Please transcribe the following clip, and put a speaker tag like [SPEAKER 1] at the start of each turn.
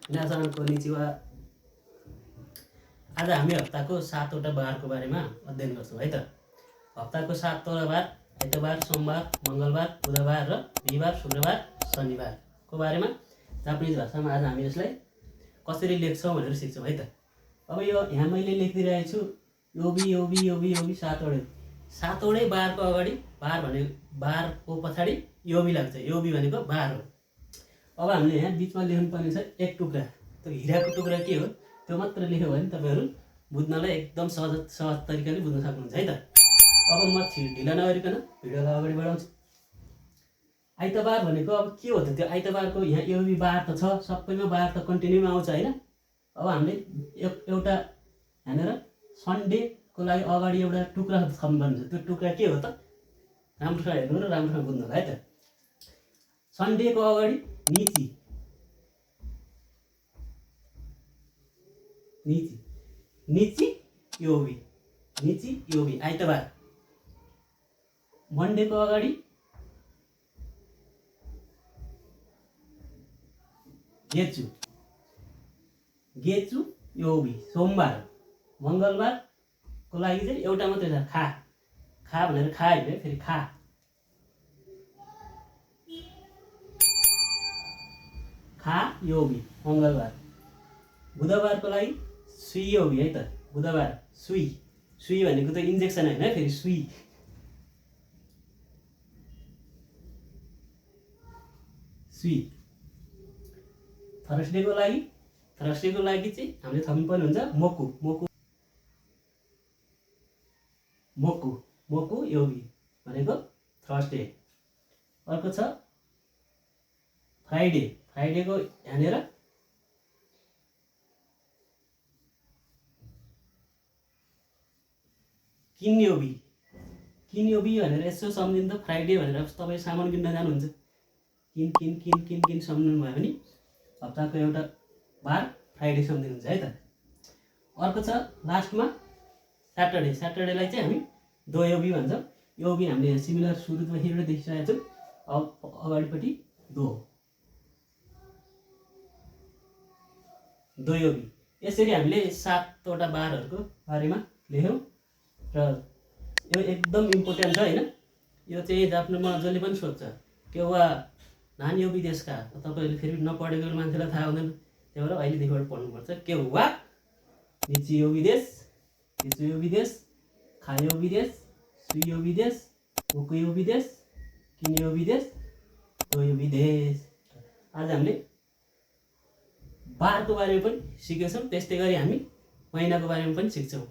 [SPEAKER 1] मिनासान konnichiwa. आज हामी हप्ताको 7वटा बारको बारेमा अध्ययन गर्छौँ है त। हप्ताको 7वटा बार आइतबार, सोमबार, मङ्गलबार, बुधबार र बिहिबार, शुक्रबार, शनिबारको बारेमा जापानिज भाषामा आज हामी यसलाई कसरी लेख्छौँ भनेर सिक्छौँ है त। अब यो यहाँ मैले लेखिदिइरहेको छु योबी योबी योबी योबी 7वटै बारको अगाडि बार भने बारको पछाडि योबी लाग्छ। योबी भनेको बार हो। अब हामीले यहाँ बिचमा लेख्नुपर्ने छ एक टुक्रा। त्यो हिराको टुक्रा के हो त्यो मात्र लेख्यो भने तपाईँहरू बुझ्नलाई एकदम सहज तरिकाले बुझ्न सक्नुहुन्छ है त। अब म ढिला नगरिकन भिडियोलाई अगाडि बढाउँछु। आइतबार भनेको अब के हो त त्यो आइतबारको यहाँ योबी बार त छ, सबैमा बार त कन्टिन्यूमा आउँछ होइन। अब हामीले एउटा यहाँनिर सन्डेको लागि अगाडि एउटा टुक्रा थप्नुपर्ने छ। त्यो टुक्रा के हो त राम्रोसँग हेर्नु र राम्रोसँग बुझ्नु होला है त। सन्डेको अगाडि निची निची निची योबी, निची योबी आइतबार। मन्डेको अगाडि गेचु, गेचु योबी सोमबार। मङ्गलबारको लागि चाहिँ एउटा मात्रै छ खा, खा भनेर खा है फेरि खा। खा योबी मङ्गलबार। बुधबारको लागि सुई योबी है त। बुधबार सुई, सुई भनेको त इन्जेक्सन होइन है फेरि सुई। सुई। थर्सडेको लागि चाहिँ हामीले थप्नुपर्ने हुन्छ मोकु, मोकु मोकु मोकु योबी भनेको थर्सडे। अर्को छ फ्राइडे। फ्राइडेको यहाँनिर किन्योबी, किन्योबी भनेर यसो सम्झिनु त। फ्राइडे भनेर तपाईँ सामान किन्न जानुहुन्छ, किन किन किन किन किन सम्झिनु भयो भने हप्ताको एउटा बार फ्राइडे सम्झिनुहुन्छ है त। अर्को छ लास्टमा स्याटरडे। स्याटरडेलाई चाहिँ हामी दोयोबी भन्छौँ। योबी हामीले यहाँ सिमिलर सुरुदेखिबाट देखिसकेका छौँ। अब अगाडिपट्टि दोयोबी। यसरी हामीले 7वटा बारहरूको बारेमा लेख्यौँ र यो एकदम इम्पोर्टेन्ट छ होइन। यो चाहिँ जापानमा जसले पनि सोध्छ के वा नानी योबी देशका। तपाईँहरूले फेरि नपढेको मान्छेलाई थाहा हुँदैन, त्यही भएर अहिलेदेखिबाट पढ्नुपर्छ। के वा निची योबी देश, गेचु योबी देश, खा योबी देश, सुई योबी देश, मोकु योबी देश, किन योबी देश, दो योबी देश। आज हामीले बारको बारेमा पनि सिकेछौँ, त्यस्तै गरी हामी महिनाको बारेमा पनि सिक्छौँ।